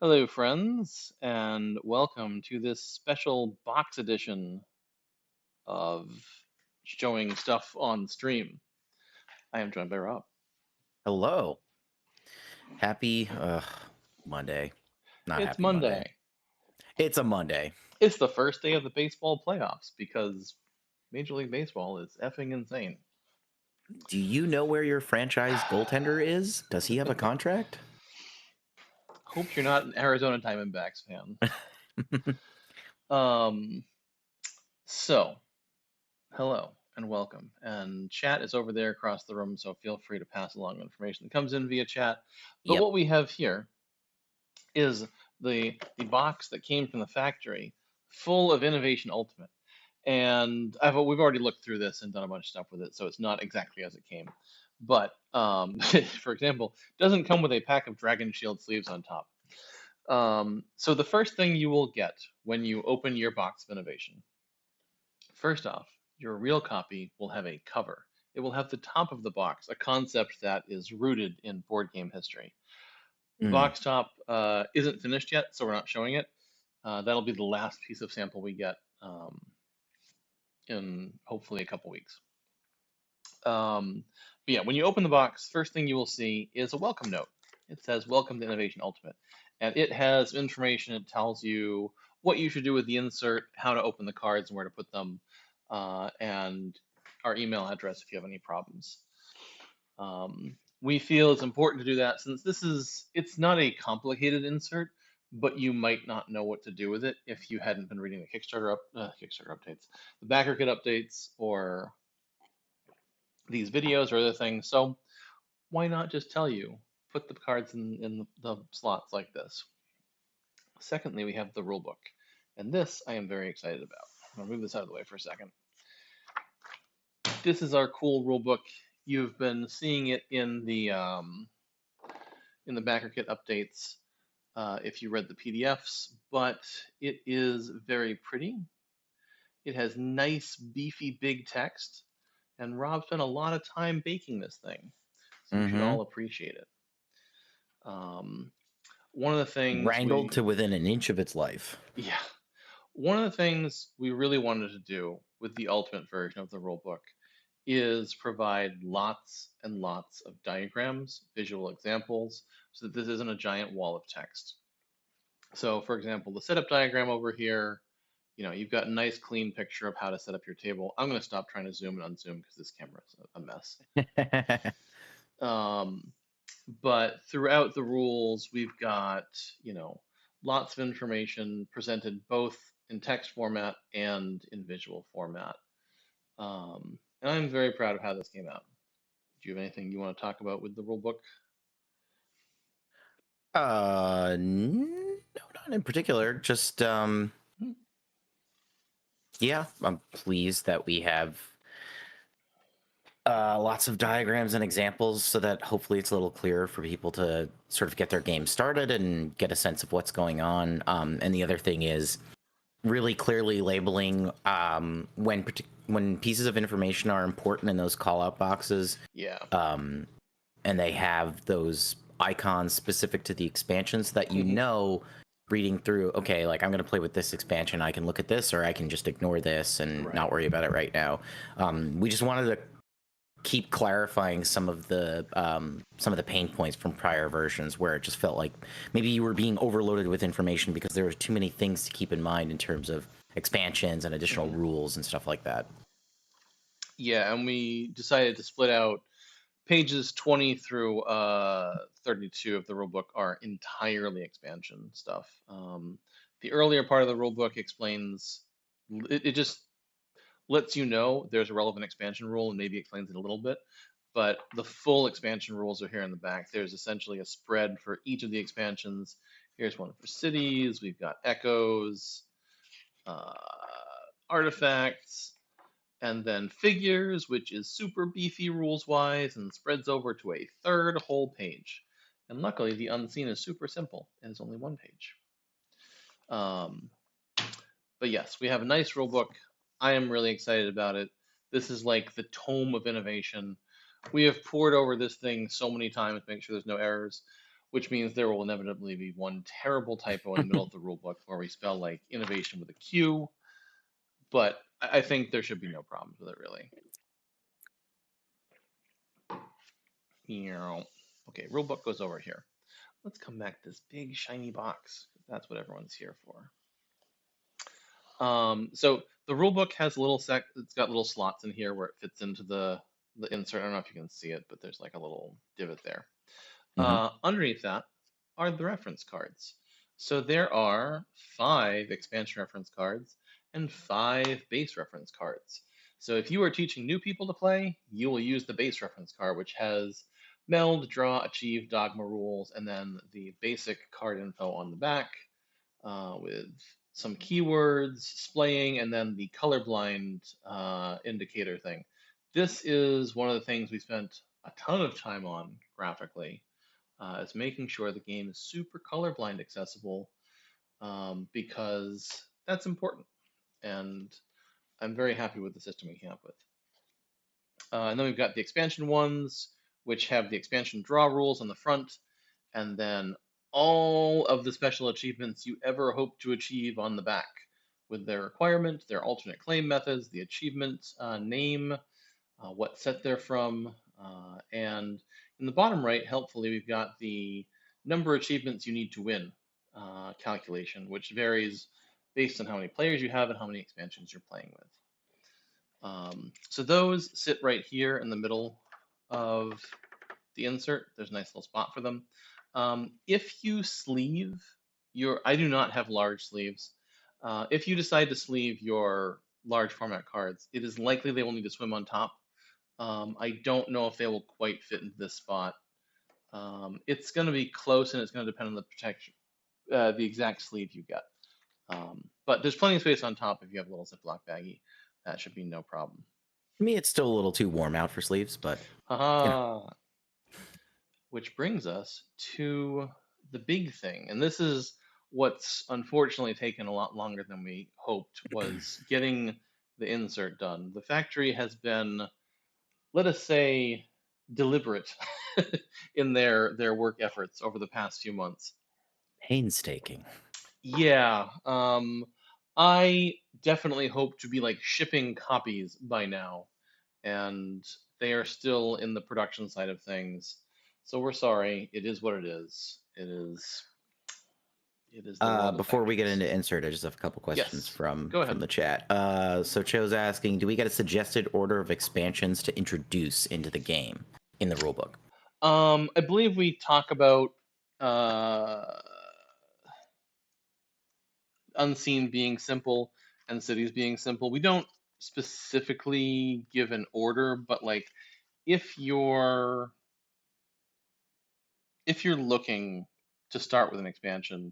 Hello, friends, and welcome to this special box edition of showing stuff on stream. I am joined by Rob. Hello. Happy Monday. Not It's happy Monday. Monday. It's a Monday. It's the first day of the baseball playoffs because Major League Baseball is effing insane. Do you know where your franchise goaltender is? Does he have a contract? Hope you're not an Arizona Diamondbacks fan. Um, so, hello and welcome. And chat is over there across the room, so feel free to pass along information that comes in via chat. But Yep. what we have here is the box that came from the factory, full of Innovation Ultimate. And we've already looked through this and done a bunch of stuff with it, so it's not exactly as it came. But for example, it doesn't come with a pack of Dragon Shield sleeves on top. So the first thing you will get when you open your box of Innovation, first off, your real copy will have a cover. It will have the top of the box, a concept that is rooted in board game history. The Mm. box top isn't finished yet, so we're not showing it. That'll be the last piece of sample we get in hopefully a couple weeks. But yeah, when you open the box, first thing you will see is a welcome note. It says, "Welcome to Innovation Ultimate." And it has information. It tells you what you should do with the insert, how to open the cards and where to put them, and our email address if you have any problems. We feel it's important to do that since it's not a complicated insert, but you might not know what to do with it if you hadn't been reading the Kickstarter updates, the backer kit updates, or these videos or other things. So why not just tell you, put the cards in the slots like this. Secondly, we have the rulebook, and this I am very excited about. I'll move this out of the way for a second. This is our cool rulebook. You've been seeing it in the backer kit updates if you read the PDFs, but it is very pretty. It has nice, beefy, big text, and Rob spent a lot of time baking this thing, so you should Mm-hmm. all appreciate it. Um, one of the things Wrangled to within an inch of its life. yeah, one of the things we really wanted to do with the ultimate version of the rulebook is provide lots and lots of diagrams, visual examples, so that this isn't a giant wall of text. So, for example, the setup diagram over here, you've got a nice clean picture of how to set up your table. I'm going to stop trying to zoom and unzoom because this camera is a mess. Um, but throughout the rules, we've got, lots of information presented both in text format and in visual format. And I'm very proud of how this came out. Do you have anything you want to talk about with the rulebook? No, not in particular. Just Hmm. yeah, I'm pleased that we have lots of diagrams and examples so that hopefully it's a little clearer for people to sort of get their game started and get a sense of what's going on. And the other thing is really clearly labeling when pieces of information are important in those call out boxes, Yeah. and they have those icons specific to the expansion so that you Mhm. know reading through, okay, like I'm going to play with this expansion, I can look at this or I can just ignore this and Right. not worry about it right now. We just wanted to keep clarifying some of the pain points from prior versions where it just felt like maybe you were being overloaded with information because there were too many things to keep in mind in terms of expansions and additional Mhm. rules and stuff like that. Yeah, and we decided to split out pages 20 through 32 of the rulebook are entirely expansion stuff. The earlier part of the rulebook explains, it just lets you know there's a relevant expansion rule and maybe explains it a little bit. But the full expansion rules are here in the back. There's essentially a spread for each of the expansions. Here's one for cities. We've got echoes, uh, artifacts, and then figures, which is super beefy rules wise and spreads over to a third whole page. And luckily, the unseen is super simple and it's only one page. Um, but yes, we have a nice rule book. I am really excited about it. This is like the tome of innovation. We have poured over this thing so many times to make sure there's no errors. which means there will inevitably be one terrible typo in the middle of the rulebook where we spell like innovation with a Q, but I think there should be no problems with it really. Okay, rulebook goes over here. Let's come back to this big shiny box. That's what everyone's here for. So the rulebook has a little it's got little slots in here where it fits into the insert. I don't know if you can see it, but there's like a little divot there. Mm-hmm. Underneath that are the reference cards. So there are 5 expansion reference cards and 5 base reference cards. So if you are teaching new people to play, you will use the base reference card, which has meld, draw, achieve, dogma rules, and then the basic card info on the back with some keywords, splaying, and then the colorblind indicator thing. This is one of the things we spent a ton of time on graphically, is making sure the game is super colorblind accessible, because that's important. And I'm very happy with the system we came up with. And then we've got the expansion ones, which have the expansion draw rules on the front, and then all of the special achievements you ever hope to achieve on the back, with their requirement, their alternate claim methods, the achievement name, what set they're from, and in the bottom right, helpfully, we've got the number of achievements you need to win calculation, which varies based on how many players you have and how many expansions you're playing with. So those sit right here in the middle of the insert. There's a nice little spot for them. If you sleeve I do not have large sleeves. If you decide to sleeve your large format cards, it is likely they will need to swim on top. I don't know if they will quite fit into this spot. It's going to be close, and it's going to depend on the protection, the exact sleeve you get. But there's plenty of space on top if you have a little Ziploc baggie. That should be no problem. To me, it's still a little too warm out for sleeves, but Which brings us to the big thing, and this is what's unfortunately taken a lot longer than we hoped, was getting the insert done. The factory has been, let us say, deliberate in their work efforts over the past few months. painstaking. Yeah, I definitely hope to be like shipping copies by now, and they are still in the production side of things. So we're sorry. It is what it is. It is. It is the world of Before we get factories. into insert, I just have a couple questions Yes, from go ahead. the chat. So Cho's asking, do we get a suggested order of expansions to introduce into the game in the rulebook? I believe we talk about Unseen being simple and cities being simple. We don't specifically give an order, but like if you're looking to start with an expansion,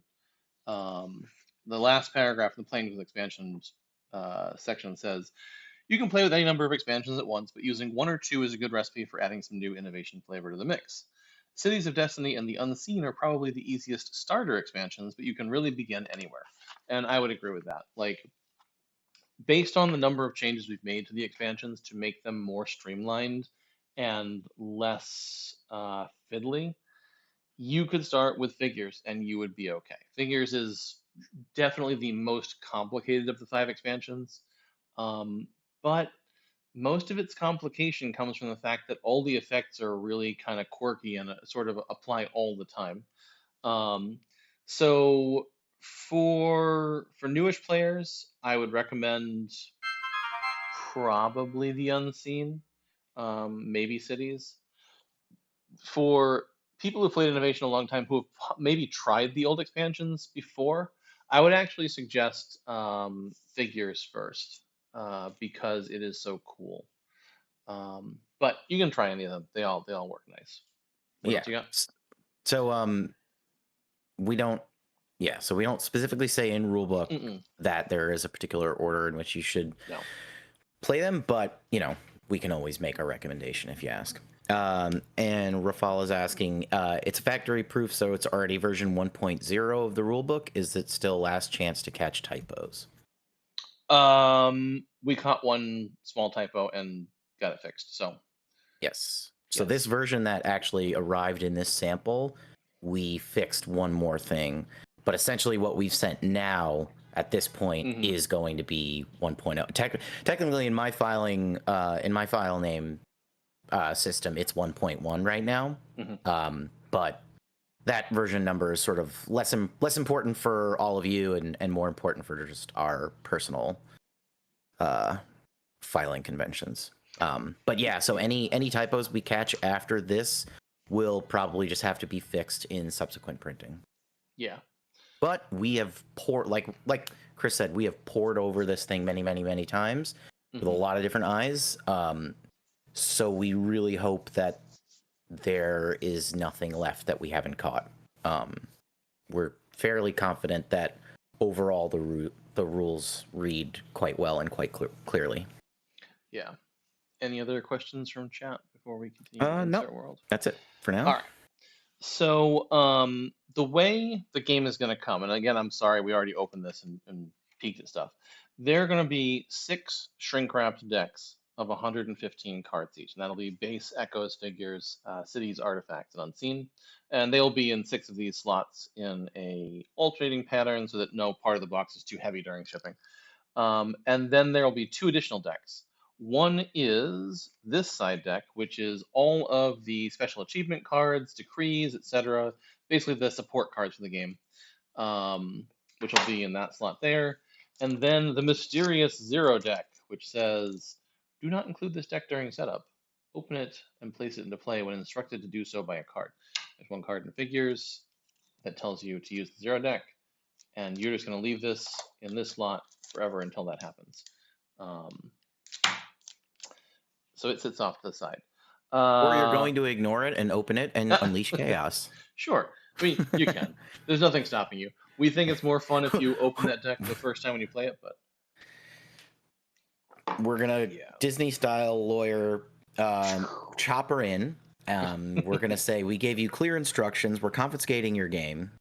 the last paragraph in the playing with expansions section says you can play with any number of expansions at once, but using 1 or 2 is a good recipe for adding some new innovation flavor to the mix. Cities of Destiny and the Unseen are probably the easiest starter expansions, but you can really begin anywhere. And I would agree with that. Like, based on the number of changes we've made to the expansions to make them more streamlined and less fiddly, you could start with Figures and you would be okay. Figures is definitely the most complicated of the 5 expansions, but most of its complication comes from the fact that all the effects are really kind of quirky and sort of apply all the time. So for newish players, I would recommend probably the Unseen, maybe Cities. For people who've played Innovation a long time who have maybe tried the old expansions before, I would actually suggest Figures first, because it is so cool. But you can try any of them. They all work nice. What Yeah. else you got? So we don't so we don't specifically say in rulebook Mm-mm, that there is a particular order in which you should no. play them, but we can always make a recommendation if you ask. And Rafal is asking, it's factory proof, so it's already version 1.0 of the rulebook. Is it still last chance to catch typos? We caught one small typo and got it fixed. So Yes. So yes. this version that actually arrived in this sample we fixed one more thing. But essentially, what we've sent now at this point Mm-hmm. is going to be 1.0. Technically, in my filing, in my file name system, it's 1.1 right now. Mm-hmm. But that version number is sort of less important for all of you and more important for just our personal filing conventions. But yeah, so any typos we catch after this will probably just have to be fixed in subsequent printing. Yeah. But we have poured, like Chris said, we have poured over this thing many times with a lot of different eyes. So we really hope that there is nothing left that we haven't caught. We're fairly confident that overall the rules read quite well and quite clearly. Yeah. Any other questions from chat before we continue to No, Insert World? that's it for now. All right. So the way the game is going to come, and again, I'm sorry, we already opened this and peeked at stuff. There are going to be 6 shrink-wrapped decks of 115 cards each, and that'll be base, echoes, figures, cities, artifacts, and unseen. And they'll be in 6 of these slots in a alternating pattern so that no part of the box is too heavy during shipping. And then there will be 2 additional decks. One is this side deck, which is all of the special achievement cards, decrees, etc. Basically, the support cards for the game, which will be in that slot there. And then the mysterious Zero deck, which says, do not include this deck during setup. Open it and place it into play when instructed to do so by a card. There's 1 card in figures that tells you to use the Zero deck, and you're just going to leave this in this slot forever until that happens. So it sits off to the side. Or you're going to ignore it and open it and unleash chaos. Sure. I mean, you can. There's nothing stopping you. We think it's more fun if you open that deck the first time when you play it, but we're gonna Disney style lawyer chopper in. We're gonna say we gave you clear instructions. We're confiscating your game.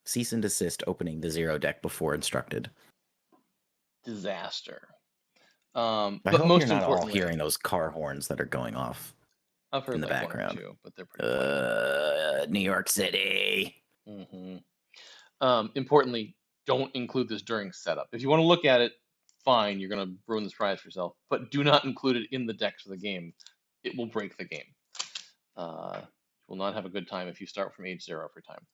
Cease and desist opening the Zero deck before instructed. Disaster. I but hope most you're not all importantly, hearing those car horns that are going off I've heard in the like background. 1 or 2, but they're pretty New York City. Importantly, don't include this during setup. If you want to look at it, fine, you're going to ruin the surprise for yourself, but do not include it in the decks of the game. It will break the game. You will not have a good time if you start from age 0 for time.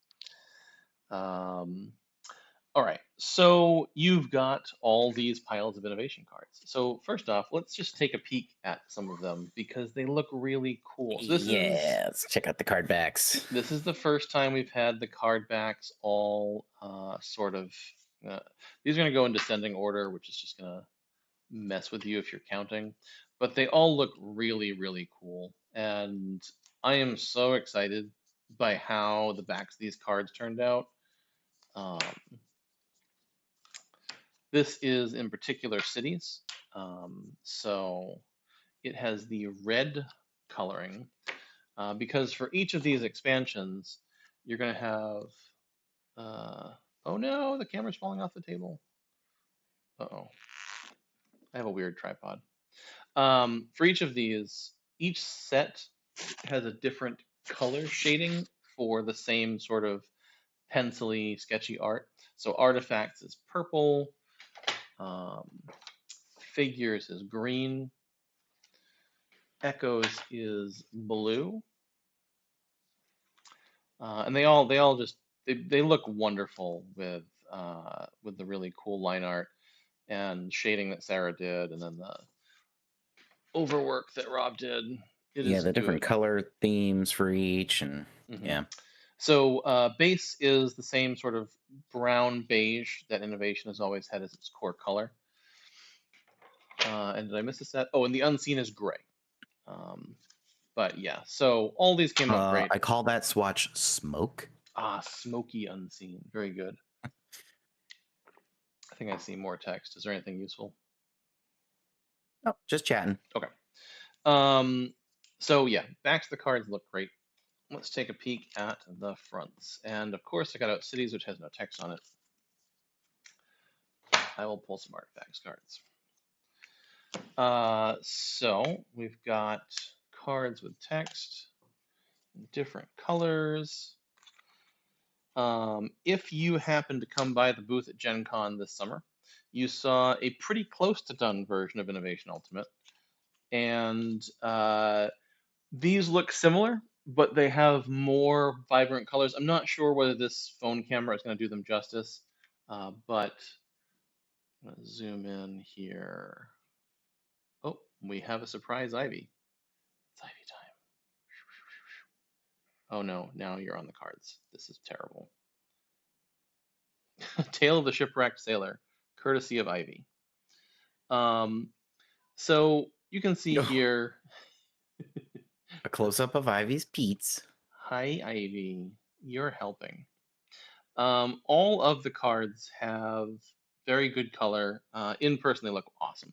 All right, so you've got all these piles of innovation cards. So first off, let's just take a peek at some of them because they look really cool. So let's check out the card backs. This is the first time we've had the card backs all sort of. These are going to go in descending order, which is just going to mess with you if you're counting. But they all look really cool, and I am so excited by how the backs of these cards turned out. This is in particular cities. So it has the red coloring because for each of these expansions, you're going to have. Oh no, the camera's falling off the table. Uh-oh. I have a weird tripod. For each of these, each set has a different color shading for the same sort of pencil-y, sketchy art. So artifacts is purple, figures is green, echoes is blue, and they all just they look wonderful with the really cool line art and shading that Sarah did, and then the overwork that Rob did. The different color themes for each, and yeah. So base is the same sort of brown beige that Innovation has always had as its core color. And did I miss a set? Oh, and the unseen is gray. But yeah, so all these came out great. I call that swatch smoke. Smoky unseen. Very good. I think I see more text. Is there anything useful? No, just chatting. Okay. So yeah, back to the cards look great. Let's take a peek at the fronts. And of course, I got out cities, which has no text on it. I will pull some artifacts cards. So we've got cards with text. different colors. If you happen to come by the booth at Gen Con this summer, you saw a pretty close to done version of Innovation Ultimate. And these look similar, but they have more vibrant colors. I'm not sure whether this phone camera is going to do them justice, but I'm going to zoom in here. Oh, we have a surprise Ivy. It's Ivy time. Oh no, now you're on the cards. This is terrible. Tale of the Shipwrecked Sailor, courtesy of Ivy. Um, so you can see here. A close-up of Ivy's Pete's. Hi, Ivy. You're helping. All of the cards have very good color. In person, they look awesome.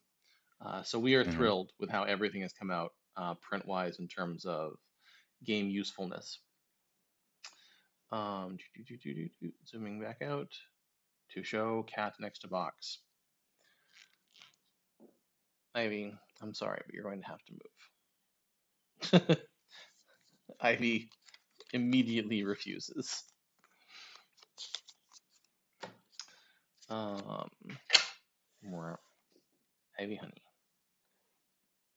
So we are Mm-hmm. thrilled with how everything has come out print-wise in terms of game usefulness. Zooming back out to show cat next to box. Ivy, I'm sorry, but you're going to have to move. Ivy immediately refuses. More Ivy honey.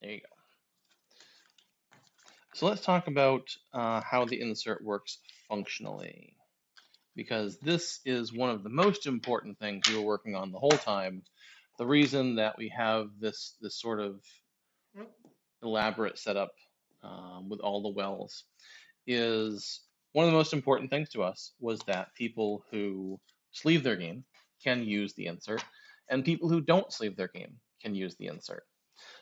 There you go. So let's talk about how the insert works functionally, because this is one of the most important things we were working on the whole time. The reason that we have this sort of elaborate setup with all the wells is one of the most important things to us was that people who sleeve their game can use the insert, and people who don't sleeve their game can use the insert.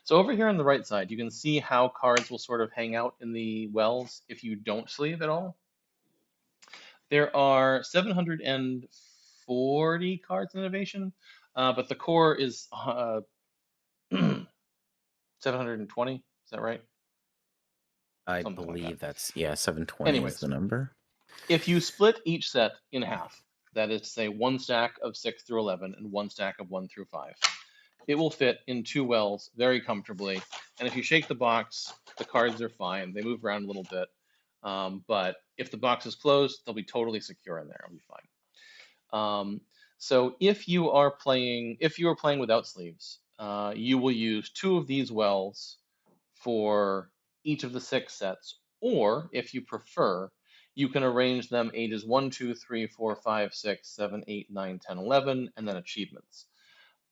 So over here on the right side, you can see how cards will sort of hang out in the wells if you don't sleeve at all. There are 740 cards in Innovation, but the core is 720. Is that right? I Something like that. believe that's, yeah, 720 is Anyways, the number. if you split each set in half, that is to say one stack of 6 through 11 and one stack of 1 through 5, it will fit in two wells very comfortably. And if you shake the box, the cards are fine. They move around a little bit. But if the box is closed, they'll be totally secure in there. It'll be fine. So if you are playing without sleeves, you will use two of these wells for each of the 6 sets, or if you prefer, you can arrange them ages 1, 2, 3, 4, 5, 6, 7, 8, 9, 10, 11, and then achievements.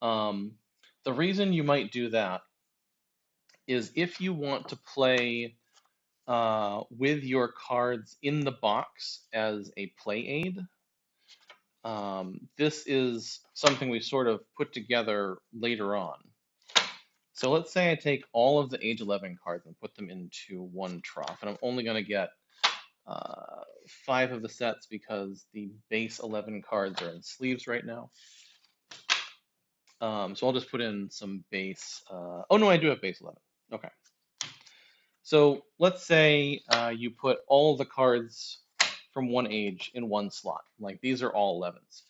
The reason you might do that is if you want to play with your cards in the box as a play aid. This is something we sort of put together later on. So let's say I take all of the age 11 cards and put them into one trough, and I'm only going to get 5 of the sets because the base 11 cards are in sleeves right now. So I'll just put in some base. Oh no, I do have base 11. Okay. So let's say you put all the cards from one age in one slot. Like these are all 11s.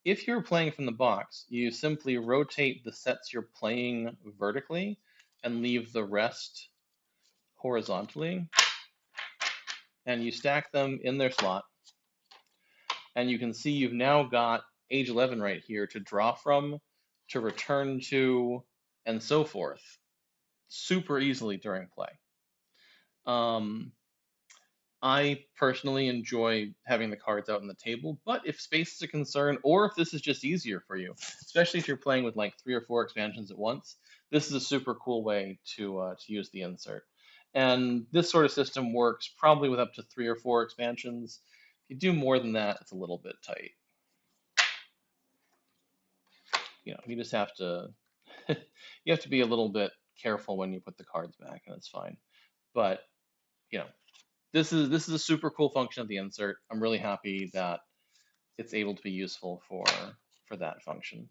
If you're playing from the box, you simply rotate the sets you're playing vertically and leave the rest horizontally. And you stack them in their slot. And you can see you've now got age 11 right here to draw from, to return to, and so forth, super easily during play. I personally enjoy having the cards out on the table, but if space is a concern, or if this is just easier for you, especially if you're playing with like 3 or 4 expansions at once, this is a super cool way to use the insert. And this sort of system works probably with up to 3 or 4 expansions. If you do more than that, it's a little bit tight. You just have to you have to be a little bit careful when you put the cards back, and it's fine. But you know, this is a super cool function of the insert. I'm really happy that it's able to be useful for that function.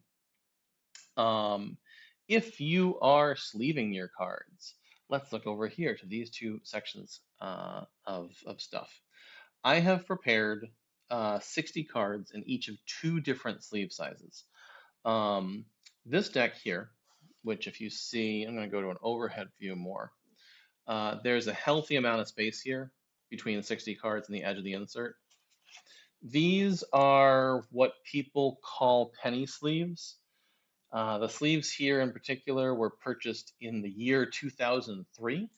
If you are sleeving your cards, let's look over here to these two sections of stuff. I have prepared 60 cards in each of 2 different sleeve sizes. This deck here, which if you see, I'm going to go to an overhead view more. There's a healthy amount of space here between 60 cards and the edge of the insert. These are what people call penny sleeves. The sleeves here in particular were purchased in the year 2003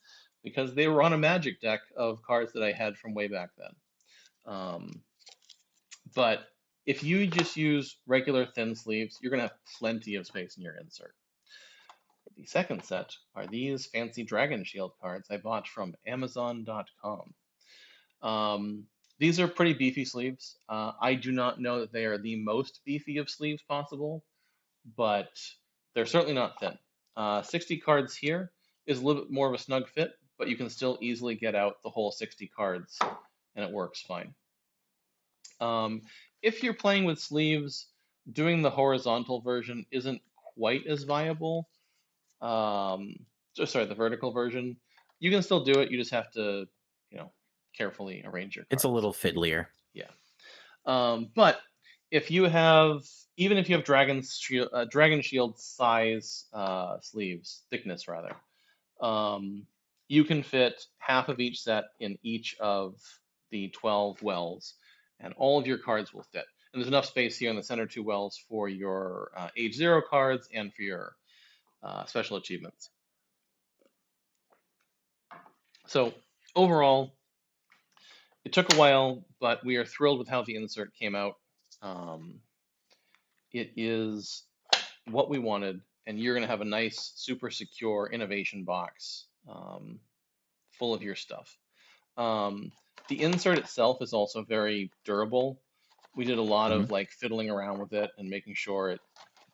because they were on a Magic deck of cards that I had from way back then. But if you just use regular thin sleeves, you're going to have plenty of space in your insert. The second set are these fancy Dragon Shield cards I bought from Amazon.com. These are pretty beefy sleeves. I do not know that they are the most beefy of sleeves possible, but they're certainly not thin. 60 cards here is a little bit more of a snug fit, but you can still easily get out the whole 60 cards, and it works fine. If you're playing with sleeves, doing the horizontal version isn't quite as viable. The vertical version. You can still do it. You just have to, carefully arrange your It's a cards. little fiddlier. Yeah. But if you have, even if you have Dragon Shield size sleeves, thickness rather, you can fit half of each set in each of the 12 wells, and all of your cards will fit. And there's enough space here in the center two wells for your Age 0 cards and for your special achievements. So overall, it took a while, but we are thrilled with how the insert came out. It is what we wanted, and you're going to have a nice, super secure innovation box full of your stuff. The insert itself is also very durable. We did a lot of like fiddling around with it and making sure it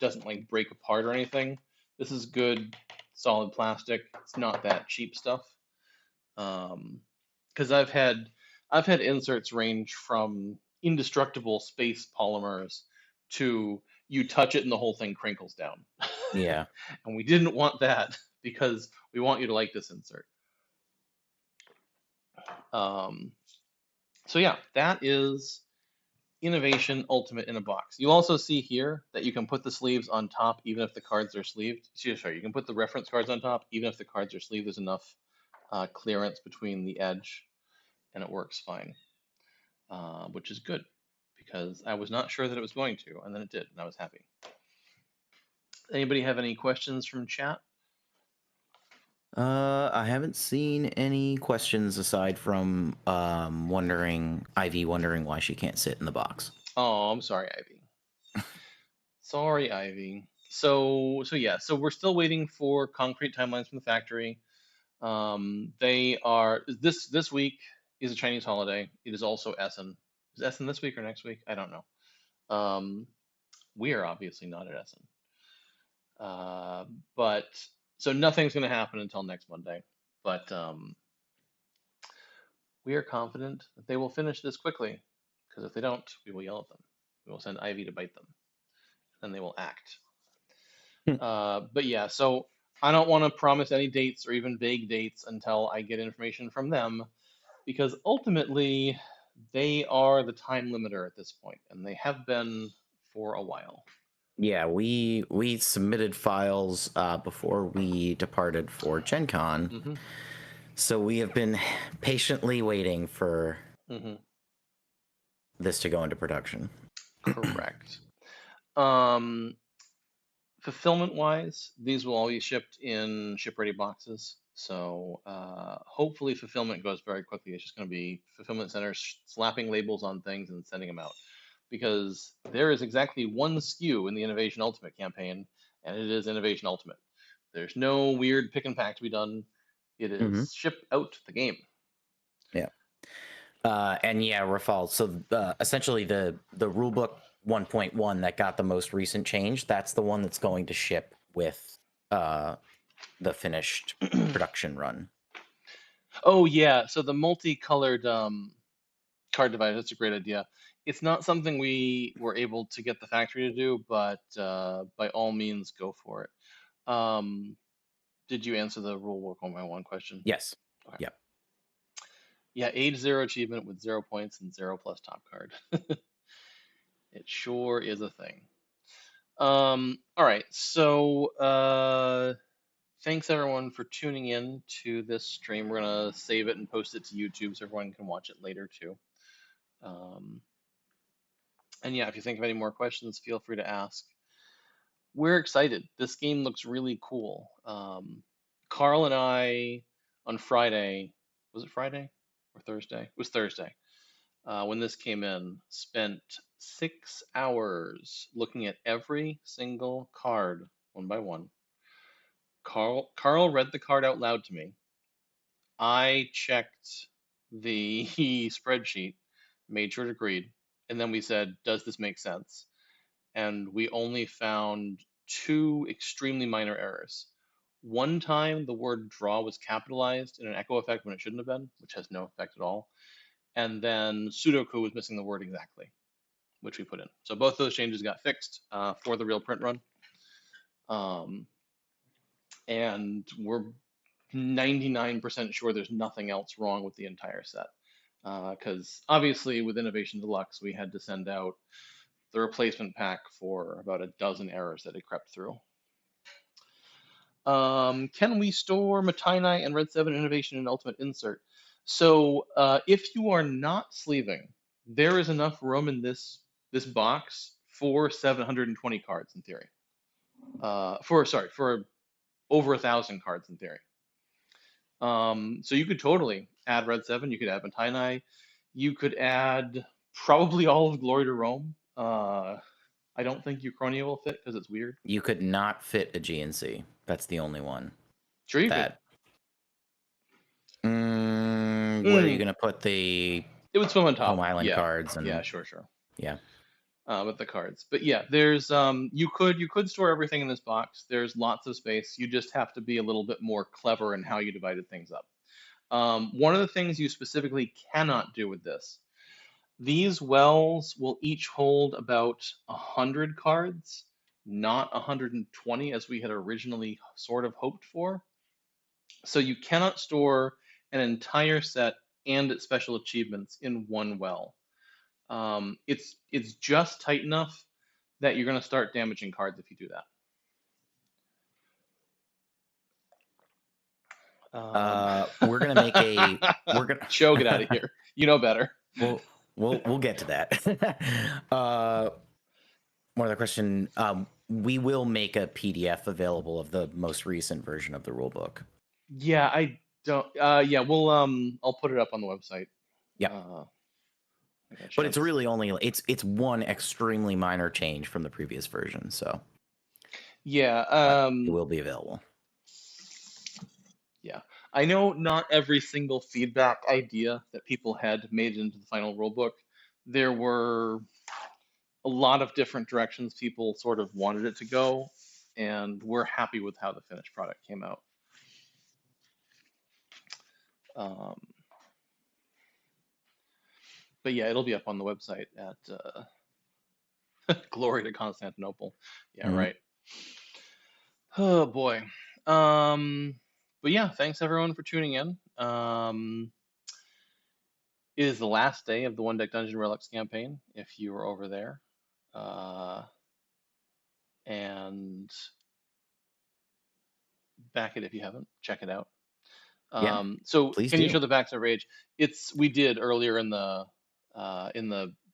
doesn't like break apart or anything. This is good, solid plastic. It's not that cheap stuff. Because I've had inserts range from indestructible space polymers to you touch it and the whole thing crinkles down. Yeah. And we didn't want that because we want you to like this insert. So yeah, that is Innovation Ultimate in a box. You also see here that you can put the sleeves on top even if the cards are sleeved. Sorry, you can put the reference cards on top even if the cards are sleeved. There's enough clearance between the edge, and it works fine, which is good because I was not sure that it was going to, and then it did, and I was happy. Anybody have any questions from chat? I haven't seen any questions aside from Ivy wondering why she can't sit in the box. Oh, I'm sorry, Ivy. Sorry, Ivy. So we're still waiting for concrete timelines from the factory. They are this week is a Chinese holiday. It is also Essen. Is Essen this week or next week? I don't know. We are obviously not at Essen. But so nothing's going to happen until next Monday. But we are confident that they will finish this quickly, because if they don't, we will yell at them. We will send Ivy to bite them, and they will act. But yeah, so I don't want to promise any dates or even vague dates until I get information from them, because ultimately they are the time limiter at this point, and they have been for a while. Yeah, we submitted files before we departed for Gen Con. So we have been patiently waiting for this to go into production. Correct. Fulfillment wise, these will all be shipped in ship ready boxes. So hopefully fulfillment goes very quickly. It's just going to be fulfillment centers slapping labels on things and sending them out. Because there is exactly one SKU in the Innovation Ultimate campaign, and it is Innovation Ultimate. There's no weird pick and pack to be done. It is ship out the game. Yeah. And yeah, Rafal. So essentially the Rulebook 1.1 that got the most recent change, that's the one that's going to ship with the finished production run. Oh yeah, so the multicolored card divider, that's a great idea. It's not something we were able to get the factory to do, but by all means, go for it. Did you answer the Rulebook 1.1 question? Yes. Okay. Yep. Yeah, Age 0 achievement with 0 points and 0 plus top card. It sure is a thing. All right, so thanks everyone for tuning in to this stream. We're gonna save it and post it to YouTube so everyone can watch it later too. Um, and yeah, if you think of any more questions, feel free to ask. We're excited. This game looks really cool. Carl and I on Friday, was it Friday or Thursday? It was Thursday. When this came in, spent 6 hours looking at every single card one by one. Carl read the card out loud to me. I checked the spreadsheet, made sure it agreed, and then we said, "Does this make sense?" And we only found two extremely minor errors. One time, the word draw was capitalized in an echo effect when it shouldn't have been, which has no effect at all. And then Sudoku was missing the word exactly, which we put in. So both those changes got fixed for the real print run. And we're 99% sure there's nothing else wrong with the entire set. Because obviously, with Innovation Deluxe, we had to send out the replacement pack for about a dozen errors that had crept through. Can we store Matainai and Red 7 Innovation in Ultimate Insert? So if you are not sleeving, there is enough room in this box for 720 cards in theory. For over 1,000 cards in theory. So you could totally add Red 7, you could add Matainai, you could add probably all of Glory to Rome. I don't think Uchronia will fit because it's weird. You could not fit a GNC. That's the only one. Sure you that. Where are you going to put the It would swim on top. Home Island cards? And yeah, sure. Yeah. With the cards. But yeah, there's you could store everything in this box. There's lots of space. You just have to be a little bit more clever in how you divided things up. One of the things you specifically cannot do with this, these wells will each hold about 100 cards, not 120 as we had originally sort of hoped for. So you cannot store an entire set and its special achievements in one well. It's just tight enough that you're going to start damaging cards if you do that. We're gonna make a. We're gonna Joe, get out of here. You know better. We'll get to that. One other question. We will make a PDF available of the most recent version of the rulebook. Yeah, I don't. Yeah, we'll. I'll put it up on the website. Yeah. But it's really only it's one extremely minor change from the previous version, so yeah, it will be available. Yeah, I know not every single feedback idea that people had made it into the final rulebook. There were a lot of different directions people sort of wanted it to go, and we're happy with how the finished product came out. But yeah, it'll be up on the website at Glory to Constantinople. Yeah, right. Oh boy. But yeah, thanks everyone for tuning in. It is the last day of the One Deck Dungeon Relics campaign, if you were over there. And back it if you haven't. Check it out. So can you show the Backs of Rage? We did earlier in the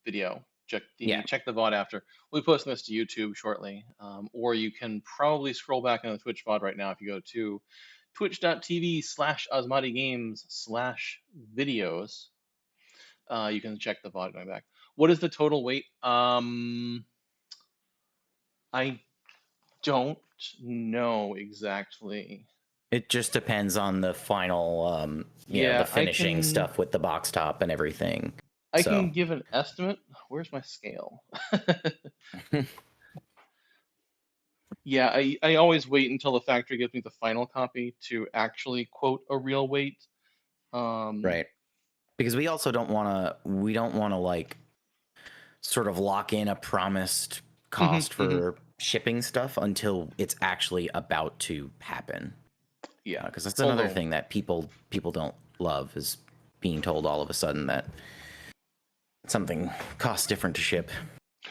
video. Check the VOD after. We'll be posting this to YouTube shortly. Or you can probably scroll back on the Twitch VOD right now if you go to twitch.tv/osmatigames/videos. You can check the VOD going back. What is the total weight? I don't know exactly. It just depends on the final, the finishing stuff with the box top and everything. I can give an estimate. Where's my scale? Yeah, I always wait until the factory gives me the final copy to actually quote a real weight. Right. Because we also don't want to like sort of lock in a promised cost for shipping stuff until it's actually about to happen. Yeah, because that's another thing that people don't love, is being told all of a sudden that something costs different to ship.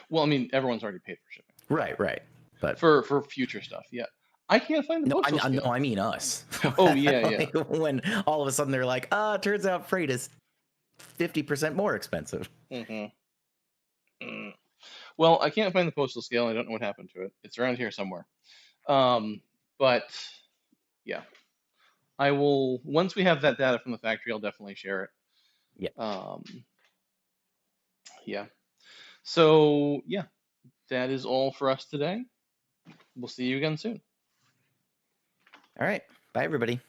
Well, I mean, everyone's already paid for shipping. Right. But for future stuff, yeah. I can't find the No, postal no, scale. I mean us. Oh yeah, yeah. Like, when all of a sudden they're like, turns out freight is 50% more expensive. hmm Mm. Well, I can't find the postal scale. I don't know what happened to it. It's around here somewhere. Um, but yeah, I will. Once we have that data from the factory, I'll definitely share it. Yeah. Um, yeah. So yeah, that is all for us today. We'll see you again soon. All right. Bye, everybody.